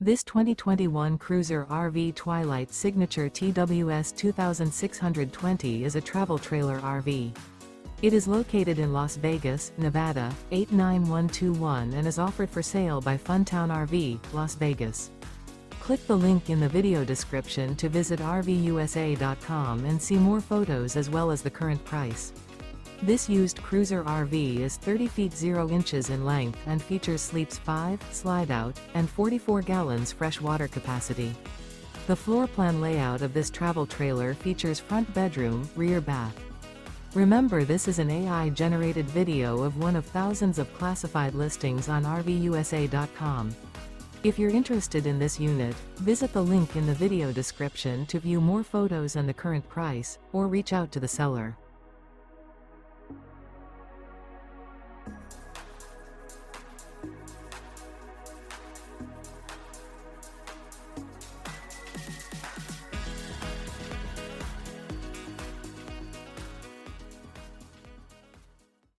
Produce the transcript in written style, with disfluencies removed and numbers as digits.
This 2021 Cruiser RV Twilight Signature TWS 2620 is a travel trailer RV. It is located in Las Vegas, Nevada, 89121 and is offered for sale by Funtown RV, Las Vegas. Click the link in the video description to visit RVUSA.com and see more photos as well as the current price. This used Cruiser RV is 30 feet 0 inches in length and features sleeps 5, Slideout, and 44 gallons fresh water capacity. The floor plan layout of this travel trailer features front bedroom, rear bath. Remember, this is an AI-generated video of one of thousands of classified listings on RVUSA.com. If you're interested in this unit, visit the link in the video description to view more photos and the current price, or reach out to the seller.